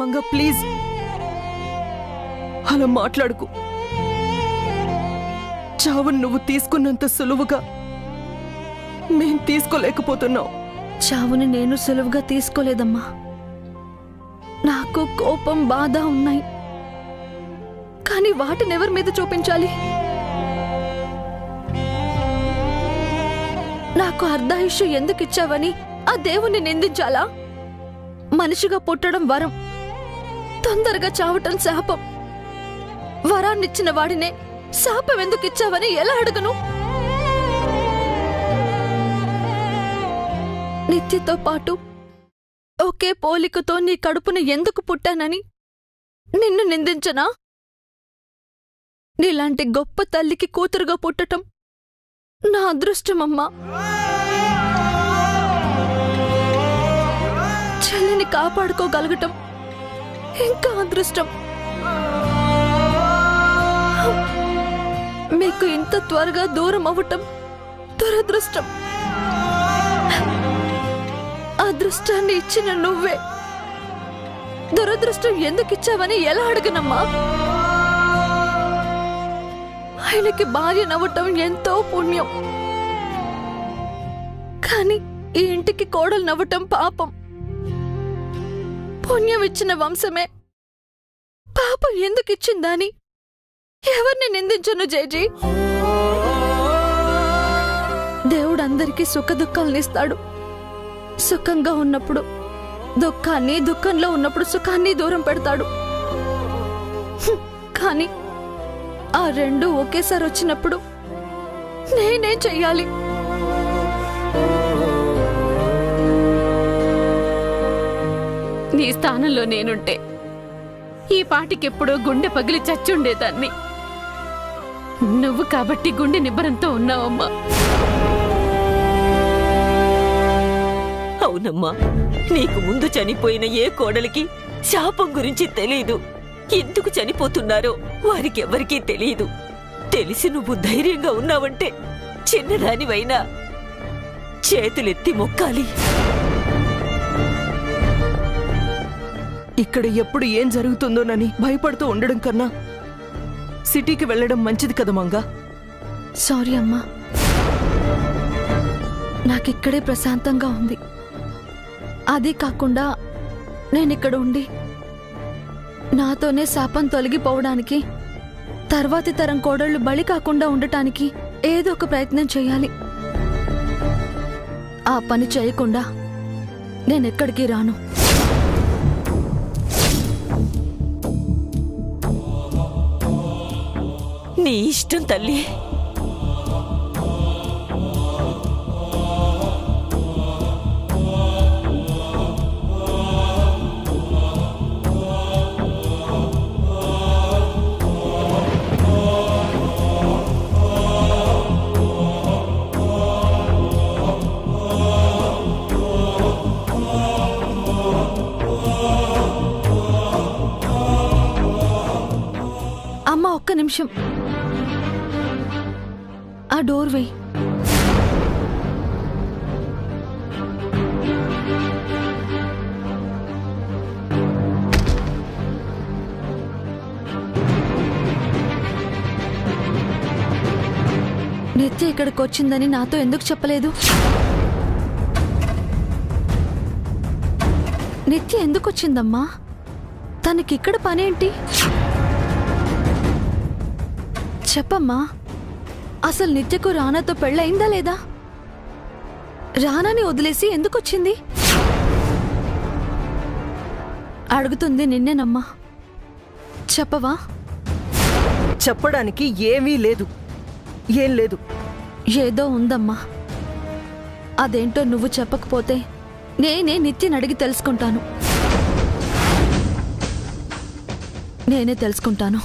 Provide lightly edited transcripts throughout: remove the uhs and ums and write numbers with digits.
Manga please అలా మాట్లాడుకు. చావును నువ్వు తీసుకున్నంత సులువుగా మేం తీసుకోలేకపోతున్నావు. చావుని నేను సులువుగా తీసుకోలేదమ్మా. నాకు కోపం, బాధ ఉన్నాయి. కానీ వాటిని ఎవరి మీద చూపించాలి? నాకు అర్ధాయుష్షు ఎందుకిచ్చావని ఆ దేవుణ్ణి నిందించాలా? మనిషిగా పుట్టడం వరం, తొందరగా చావటం శాపం. వరాన్నిచ్చిన వాడినే శాపం ఎందుకిచ్చావని ఎలా అడగను? నిత్యతో పాటు ఒకే పోలికతో నీ కడుపున ఎందుకు పుట్టానని నిన్ను నిందించనా? నీలాంటి గొప్ప తల్లికి కూతురుగా పుట్టటం నా అదృష్టమమ్మా. చెల్లిని కాపాడుకోగలగటం ఇంకా అదృష్టం. మీకు ఇంత త్వరగా దూరం అవ్వటం దురదృష్టం. అదృష్టాన్ని ఇచ్చిన నువ్వే దురదృష్టం ఎందుకిచ్చావని ఎలా అడగనమ్మా? ఆయనకి భార్య నవ్వటం ఎంతో పుణ్యం, కానీ ఈ ఇంటికి కోడలు నవ్వటం పాపం. పుణ్యం ఇచ్చిన వంశమే పాపం ఎందుకిచ్చిందని ఎవరిని నిందించను జేజీ? దేవుడు అందరికీ సుఖ దుఃఖాలనిస్తాడు. సుఖంగా ఉన్నప్పుడు దుఃఖాన్ని, దుఃఖంలో ఉన్నప్పుడు సుఖాన్ని దూరం పెడతాడు. కానీ ఆ రెండు ఒకేసారి వచ్చినప్పుడు నేనేం చెయ్యాలి? నీ స్థానంలో నేనుంటే ఈ పాటికెప్పుడో గుండె పగిలి చచ్చుండేదాన్ని. నువ్వు కాబట్టి గుండె నిబ్బరంతో ఉన్నావమ్మా. అవునమ్మా, నీకు ముందు చనిపోయిన ఏ కోడలికి శాపం గురించి తెలీదు. ఎందుకు చనిపోతున్నారో వారికెవ్వరికీ తెలీదు. తెలిసి నువ్వు ధైర్యంగా ఉన్నావంటే చిన్నదానివైనా చేతులెత్తి మొక్కాలి. ఇక్కడ ఎప్పుడు ఏం జరుగుతుందోనని భయపడుతూ ఉండడం కన్నా సిటీకి వెళ్ళడం మంచిది కదా మంగా. సారీ అమ్మా, నాకిక్కడే ప్రశాంతంగా ఉంది. అదే కాకుండా నేనిక్కడ ఉండి నాతోనే శాపం తొలగిపోవడానికి, తర్వాతి తరం కోడళ్లు బలి కాకుండా ఉండటానికి ఏదో ఒక ప్రయత్నం చేయాలి. ఆ పని చేయకుండా నేనెక్కడికి రాను. నీ ఇష్టం తల్లి. అమ్మ, ఒక్క నిమిషం. ఆ డోర్ వేయ్. నిత్య ఇక్కడికి వచ్చిందని నాతో ఎందుకు చెప్పలేదు? నిత్య ఎందుకు వచ్చిందమ్మా? తనకిక్కడ పనేంటి? చెప్పమ్మా, అసలు నిత్యకు రానాతో పెళ్ళయిందా లేదా? రానాని వదిలేసి ఎందుకొచ్చింది? అడుగుతుంది నిన్నేనమ్మా, చెప్పవా? చెప్పడానికి ఏమీ లేదు. ఏం లేదు. ఏదో ఉందమ్మా. అదేంటో నువ్వు చెప్పకపోతే నేనే నిత్యని అడిగి తెలుసుకుంటాను. నేనే తెలుసుకుంటాను.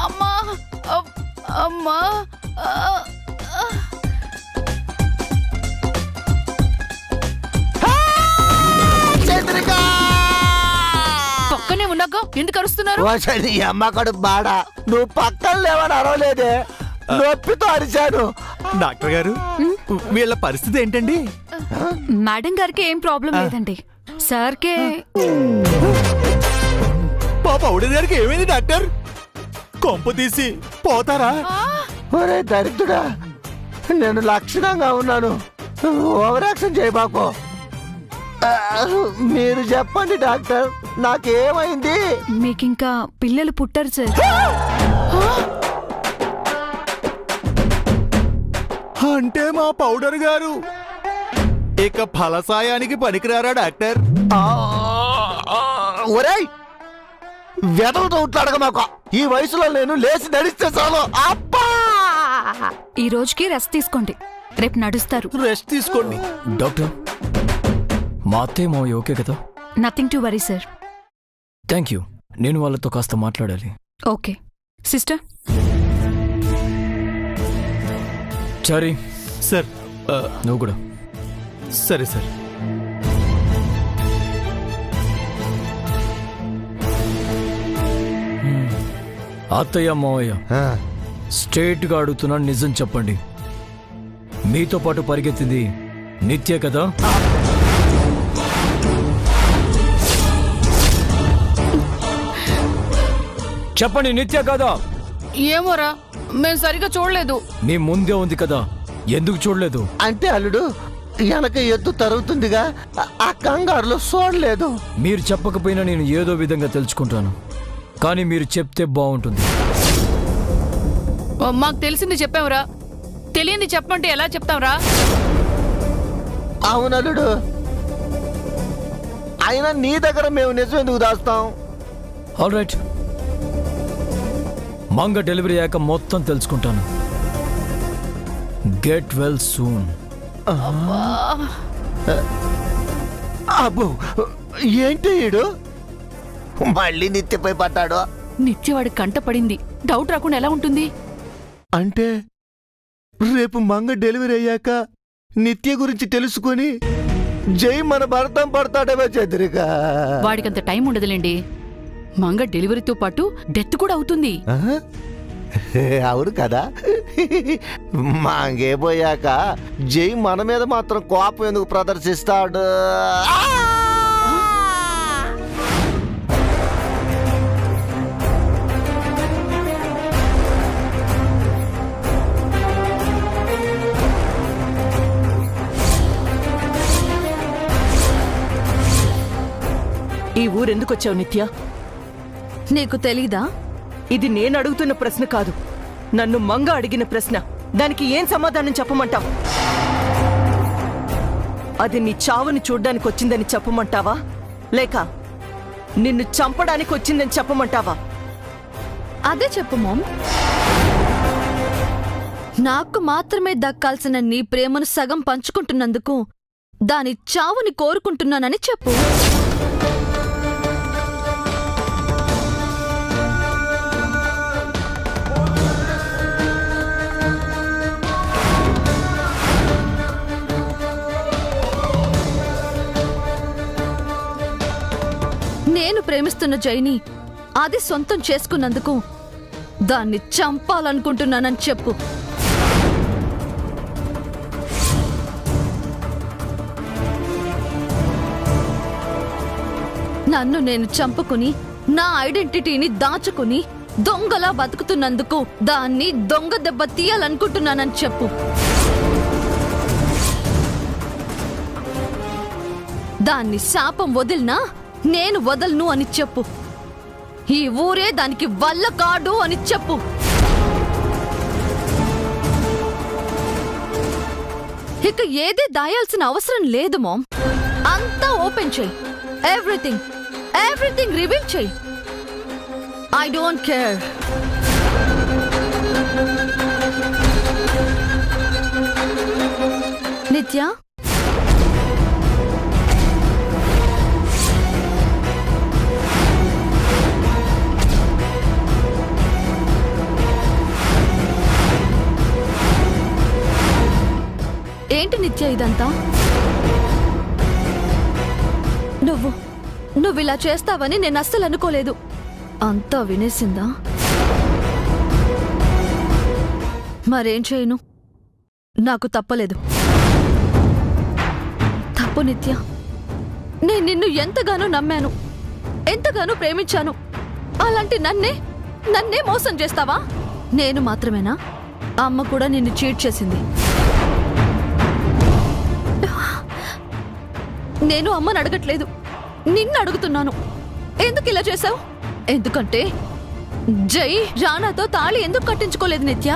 అమ్మా, అమ్మా, పక్కనే ఉన్నాక ఇదిగో ఎందుకు అరుస్తున్నారు? నీ అమ్మ కడుపు బాడ, నువ్వు పక్కన లేవని అరవలేదే, నొప్పితో అరిచాను. డాక్టర్ గారు, వీళ్ళ పరిస్థితి ఏంటండి? మేడం గారికి ఏం ప్రాబ్లం లేదండి, సార్కే. పాప అవుడి గారికి ఏమైంది డాక్టర్? కొంపు తీసి పోతారా? ఒరే దరిద్రుడా, నేను లక్షణంగా ఉన్నాను, ఓవర్ యాక్షన్ చేయబాకు. మీరు చెప్పండి డాక్టర్, నాకేమైంది? మీకింకా పిల్లలు పుట్టారు సార్. అంటే మా పౌడర్ గారు ఇక ఫలసాయానికి పనికిరారా డాక్టర్? ఒరేయ్, వెదవుతో ఉట్లాడక మాకు. ఈ వయసులో నేను లేచి నడిస్తే చాలు. అబ్బా! ఈ రోజుకి రెస్ట్ తీసుకోండి, రేపు నడుస్తారు. రెస్ట్ తీసుకోండి. డాక్టర్, మా అత్తయ్య మావయ్య ఓకే కదా? Nothing to worry sir. Thank you. నేను వాళ్ళతో కాస్త మాట్లాడాలి. Okay sister. చారీ సార్, నువ్వు కూడా. సరే సార్. అత్తయ్య మావయ్య, స్ట్రేట్గా అడుగుతున్నాను, నిజం చెప్పండి. మీతో పాటు పరిగెత్తింది నిత్య కదా? చెప్పండి, నిత్య కదా? ఏమోరా, మేము సరిగా చూడలేదు. నీ ముందే ఉంది కదా, ఎందుకు చూడలేదు? అంటే అల్లుడు, వెనక ఎద్దు తరుగుతుందిగా, ఆ కంగారులో చూడలేదు. మీరు చెప్పకపోయినా నేను ఏదో విధంగా తెలుసుకుంటాను, కానీ మీరు చెప్తే బాగుంటుంది. మాకు తెలిసింది చెప్పావురా, తెలియంది చెప్పమంటే ఎలా చెప్తావురా? అవునల్లుడు, అయినా నీ దగ్గర మేము నిజం ఎందుకు దాస్తాం? ఆల్ రైట్, మంగ డెలివరీ అయ్యాక మొత్తం తెలుసుకుంటాను. Get well soon. అబ్బో, ఏంటి ఈడు మళ్ళీ నిత్యపై పడ్డాడు? నిత్యవాడి కంట పడింది, డౌట్ రాకుండా ఎలా ఉంటుంది? అంటే రేపు మంగ డెలివరీ అయ్యాక నిత్య గురించి తెలుసుకొని జై మన భర్తం పడతాడేమో చంద్రిక. వాడికంత టైం ఉండదులేండి, మంగ డెలివరీతో పాటు డెత్ కూడా అవుతుంది. అవును కదా, మంగే పోయాక జై మన మీద మాత్రం కోపం ఎందుకు ప్రదర్శిస్తాడు? ఈ ఊరెందుకొచ్చావు నిత్య? నీకు తెలీదా? ఇది నేను అడుగుతున్న ప్రశ్న కాదు, నన్ను మంగ అడిగిన ప్రశ్న. దానికి ఏం సమాధానం చెప్పమంటావు? అది నీ చావుని చూడ్డానికి వచ్చిందని చెప్పమంటావా, లేక నిన్ను చంపడానికి వచ్చిందని చెప్పమంటావా? అదే చెప్పు మామ్. నాకు మాత్రమే దక్కాల్సిన నీ ప్రేమను సగం పంచుకుంటున్నందుకు దాని చావుని కోరుకుంటున్నానని చెప్పు. నేను ప్రేమిస్తున్న జైని అది సొంతం చేసుకున్నందుకు దాన్ని చంపాలనుకుంటున్నానని చెప్పు. నన్ను నేను చంపుకుని నా ఐడెంటిటీని దాచుకుని దొంగలా బతుకుతున్నందుకు దాన్ని దొంగ దెబ్బ తీయాలనుకుంటున్నానని చెప్పు. దాన్ని శాపం వదిలినా నేను వదలను అని చెప్పు. ఈ ఊరే దానికి వల్ల కాడు అని చెప్పు. ఇక ఏదే దాయాల్సిన అవసరం లేదు మామ్. అంతా ఓపెన్ చెయ్యి. ఎవ్రీథింగ్ రివీల్ చెయ్యి. I don't care. నిత్య, ఏంటి నిత్య ఇదంతా? నువ్విలా చేస్తావని నేను అస్సలు అనుకోలేదు. అంతా వినేసిందా? మరేం చేయను, నాకు తప్పలేదు. తప్పు నిత్య. నేను నిన్ను ఎంతగానో నమ్మాను, ఎంతగానో ప్రేమించాను. అలాంటి నన్నే మోసం చేస్తావా? నేను మాత్రమేనా? అమ్మ కూడా నిన్ను చీట్ చేసింది. నేను అమ్మని అడగట్లేదు, నిన్ను అడుగుతున్నాను. ఎందుకు ఇలా చేశావు? ఎందుకంటే జై రానాతో తాళి ఎందుకు కట్టించుకోలేదు నిత్య?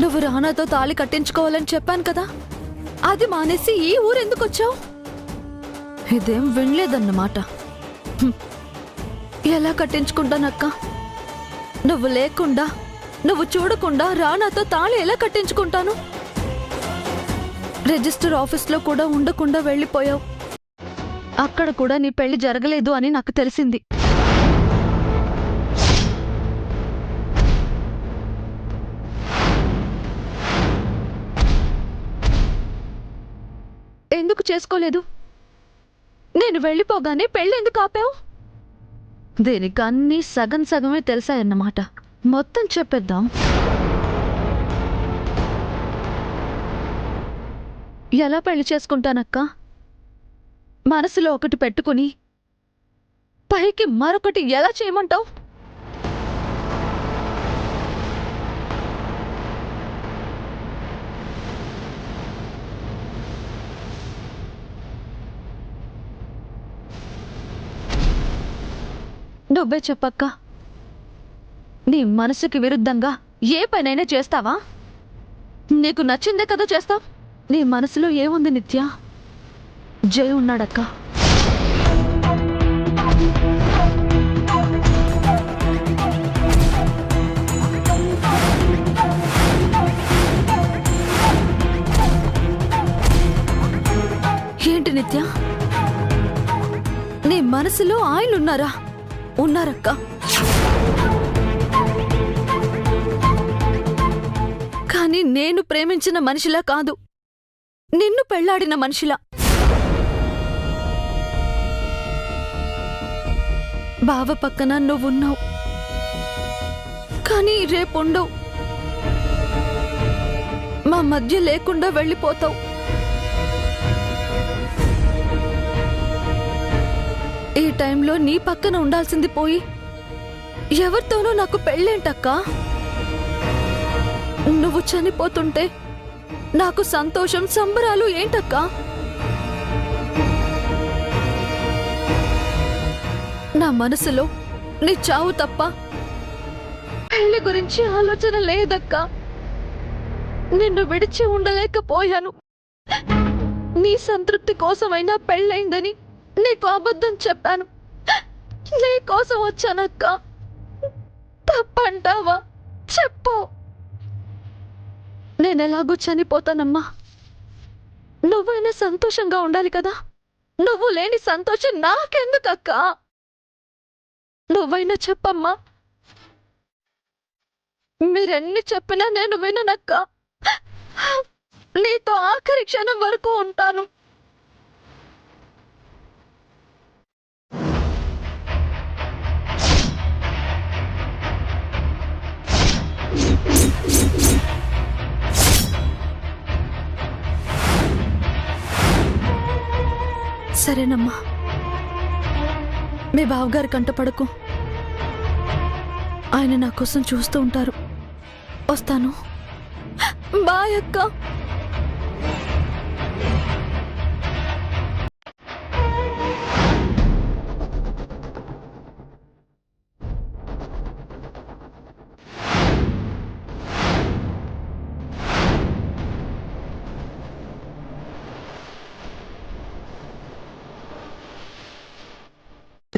నువ్వు రానాతో తాళి కట్టించుకోవాలని చెప్పాను కదా, అది మానేసి ఈ ఊరు ఎందుకు వచ్చావు? ఇదేం వినలేదన్నమాట. ఎలా కట్టించుకుంటానక్క? నువ్వు లేకుండా, నువ్వు చూడకుండా రానాతో తాళి ఎలా కట్టించుకుంటాను? రిజిస్టర్ ఆఫీస్లో కూడా ఉండకుండా వెళ్ళిపోయావు. అక్కడ కూడా నీ పెళ్లి జరగలేదు అని నాకు తెలిసింది. ఎందుకు చేసుకోలేదు? నేను వెళ్ళిపోగానే పెళ్ళి ఎందుకు ఆపావు? దీనికి అన్నీ సగం సగమే తెలిసాయన్నమాట. మొత్తం చెప్పేద్దాం. ఎలా పెళ్లి చేసుకుంటానక్క? మనసులో ఒకటి పెట్టుకుని పైకి మరొకటి ఎలా చేయమంటావు? నువ్వే చెప్పక్క. నీ మనసుకి విరుద్ధంగా ఏ పనైనా చేస్తావా? నీకు నచ్చిందే కదా చేస్తావు. నీ మనసులో ఏముంది నిత్య? జై ఉన్నాడక్క. ఏంటి నిత్య? నీ మనసులో ఆయన ఉన్నారా? ఉన్నారక్క. కానీ నేను ప్రేమించిన మనిషిలా కాదు, నిన్ను పెళ్లాడిన మనిషిలా. బావ పక్కన నువ్వున్నావు, కానీ రేపుండవు. మా మధ్య లేకుండా వెళ్ళిపోతావు. ఈ టైంలో నీ పక్కన ఉండాల్సింది పోయి ఎవరితోనూ నాకు పెళ్ళేంటక్కా? నువ్వు చనిపోతుంటే నాకు సంతోషం, సంబరాలు ఏంటక్కా? నా మనసులో నీ చావు తప్ప పెళ్లి గురించి ఆలోచన లేదక్కా. నిన్ను విడిచి ఉండలేకపోయాను. నీ సంతృప్తి కోసమైనా పెళ్ళైందని నీకు అబద్ధం చెప్పాను. నీ కోసం వచ్చానక్క. తప్పంటావా? చెప్పు. నేనెలాగో చనిపోతానమ్మా. నువ్వైనా సంతోషంగా ఉండాలి కదా. నువ్వు లేని సంతోషం నాకెందుకక్క? నువ్వైనా చెప్పమ్మా. మీరెన్ని చెప్పినా నేను విననక్క. నీతో ఆఖరి క్షణం వరకు ఉంటాను. సరేనమ్మా, మీ బావగారి కంటపడకు. ఆయన నా కోసం చూస్తూ ఉంటారు. వస్తాను. బాయ్ అక్క.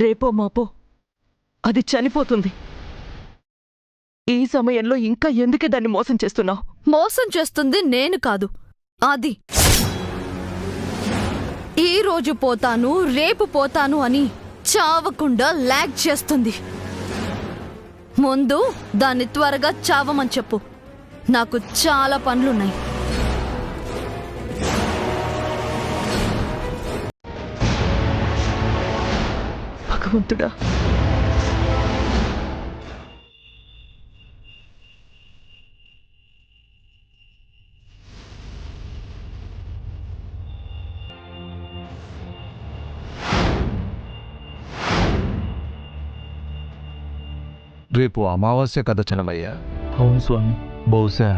రేపో మాపో అది చనిపోతుంది. ఈ సమయంలో ఇంకా ఎందుకే దాన్ని మోసం చేస్తున్నావు? మోసం చేస్తుంది నేను కాదు, అది. ఈ రోజు పోతాను, రేపు పోతాను అని చావకుండా లాగ్ చేస్తుంది. ముందు దాన్ని త్వరగా చావమని చెప్పు. నాకు చాలా పనులున్నాయి. భగవంతుడా, రేపు అమావాస్య కదా చలమయ్య. అవును స్వామి. బహుశా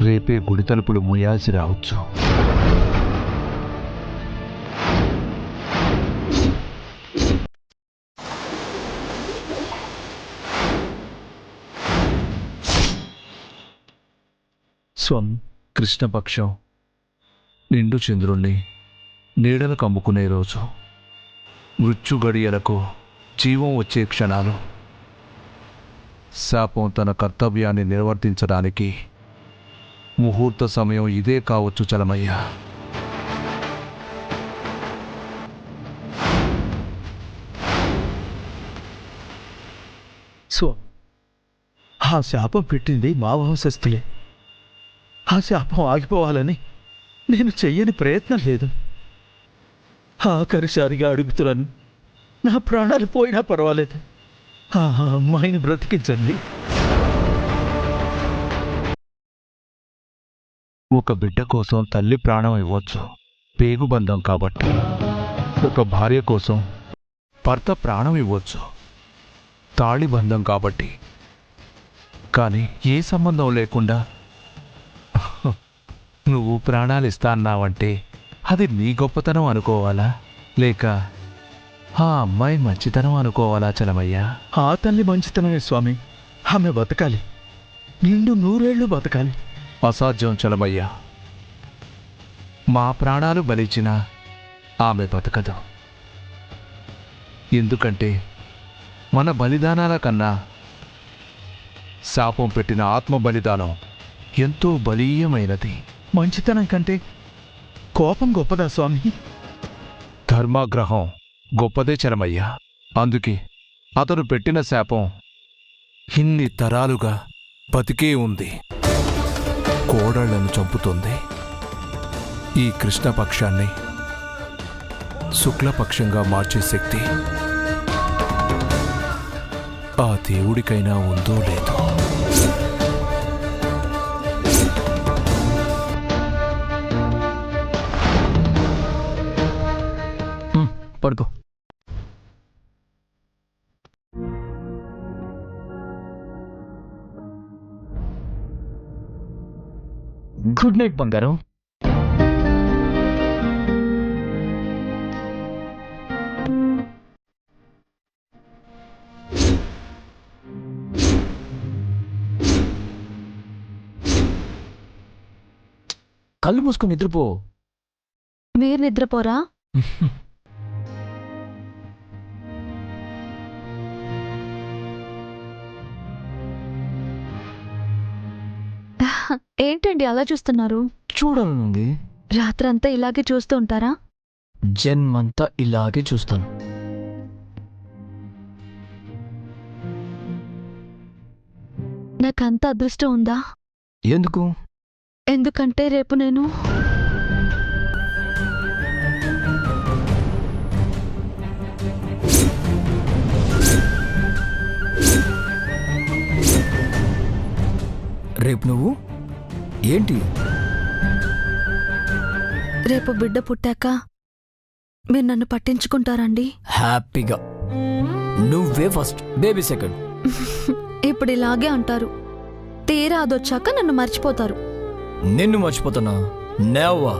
రేపే గుడి తలుపులు మూయాల్సి రావచ్చు. స్వామి, కృష్ణపక్షం నిండు చంద్రుణ్ణి నీడలు కమ్ముకునే రోజు, మృత్యు గడియలకు జీవం వచ్చే క్షణాలు. శాపం తన కర్తవ్యాన్ని నిర్వర్తించడానికి ముహూర్త సమయం ఇదే కావచ్చు చలమయ్య. స్వామి, ఆ శాపం పెట్టింది మా వంశస్థులే. ఆ శాపం ఆగిపోవాలని నేను చెయ్యని ప్రయత్నం లేదు. ఆఖరిసారిగా అడుగుతున్నాను, నా ప్రాణాలు పోయినా పర్వాలేదు, ఆ అమ్మాయిని బ్రతికించండి. ఒక బిడ్డ కోసం తల్లి ప్రాణం ఇవ్వచ్చు, పేగుబంధం కాబట్టి. ఒక భార్య కోసం భర్త ప్రాణం ఇవ్వచ్చు, తాళిబంధం కాబట్టి. కానీ ఏ సంబంధం లేకుండా నువ్వు ప్రాణాలు ఇస్తా అన్నావంటే అది నీ గొప్పతనం అనుకోవాలా, లేక ఆ అమ్మాయి మంచితనం అనుకోవాలా చలమయ్యా? ఆ తల్లి మంచితనమే స్వామి. ఆమె బతకాలి, నిండు 100 ఏళ్ళు బతకాలి. అసాధ్యం చలమయ్యా. మా ప్రాణాలు బలిచ్చినా ఆమె బతకదు. ఎందుకంటే మన బలిదానాల కన్నా శాపం పెట్టిన ఆత్మ బలిదానం ఎంతో బలీయమైనది. మంచితనం కంటే కోపం గొప్పదా స్వామి? ధర్మాగ్రహం గొప్పదే చరమయ్యా. అందుకే అతను పెట్టిన శాపం ఇన్ని తరాలుగా బతికే ఉంది. కోడళ్లను చంపుతుంది. ఈ కృష్ణపక్షాన్ని శుక్లపక్షంగా మార్చే శక్తి ఆ దేవుడికైనా ఉందో లేదో. పడుకో. గుడ్ నైట్ బంగారం. కళ్ళు మూసుకొని నిద్రపో. మీరు నిద్రపోరా? ఏంటండి అలా చూస్తున్నారు? చూడాలనుంది. రాత్రంతా ఇలాగే చూస్తూ ఉంటారా? జన్మంతా ఇలాగే చూస్తాను. నాకంత అదృష్టం ఉందా? ఎందుకు? ఎందుకంటే రేపు నేను రేపు నువ్వు ఏంటి? రేపు బిడ్డ పుట్టాక మీరు నన్ను పట్టించుకుంటారండి? హ్యాపీగా. నువ్వే ఫస్ట్, బేబీ సెకండ్. ఇప్పుడు ఇలాగే అంటారు, తీరా అదొచ్చాక నన్ను మర్చిపోతారు. నిన్ను మర్చిపోతున్నా? నేవ్వా.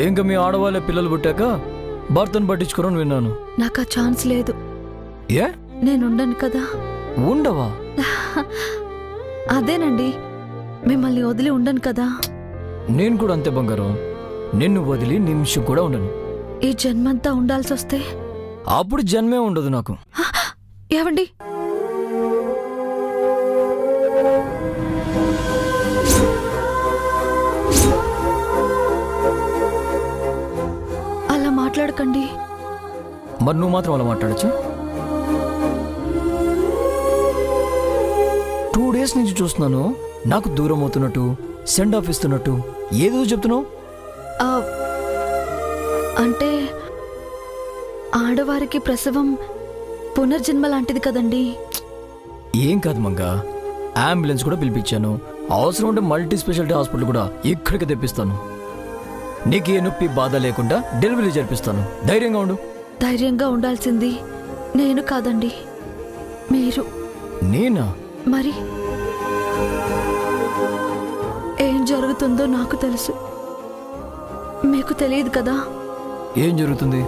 ఇంకా మీ ఆడవాళ్ళే పిల్లలు పుట్టాక భర్తను పట్టించుకోరని విన్నాను. నాకు ఆ ఛాన్స్ లేదు. ఏ? నేనుండను కదా. ఉండవా? అదేనండి, మిమ్మల్ని వదిలి ఉండను కదా. నేను కూడా అంతే బంగారం. నిన్ను వదిలి నిమిషం కూడా ఉండను. ఈ జన్మంతా ఉండాల్సి వస్తే అప్పుడు జన్మే ఉండదు నాకు. ఏవండి, అలా మాట్లాడకండి. మరి నువ్వు మాత్రం అలా మాట్లాడచ్చా? 2 days నుంచి చూస్తున్నాను, నాకు దూరం అవుతున్నట్టు సెండ్ ఆఫ్ ఇస్తున్నట్టు ఏదో చెప్తున్నావు. ఆ, అంటే ఆడవారికి ప్రసవం పునర్జన్మ లాంటిది కదండి. ఏం కాదు మంగా, అంబులెన్స్ కూడా పిలిపించాను. అవసరం ఉంటే మల్టీ స్పెషాలిటీ హాస్పిటల్ కూడా ఇక్కడికి తెప్పిస్తాను. నీకు ఏ నొప్పి బాధ లేకుండా డెలివరీ జరిపిస్తాను. ధైర్యంగా ఉండు. ధైర్యంగా ఉండాల్సింది నేను కాదండి, మీరు. నేనా? మరి ఏం జరుగుతుందో నాకు తెలుసు, మీకు తెలియదు కదా. ఏం జరుగుతుంది?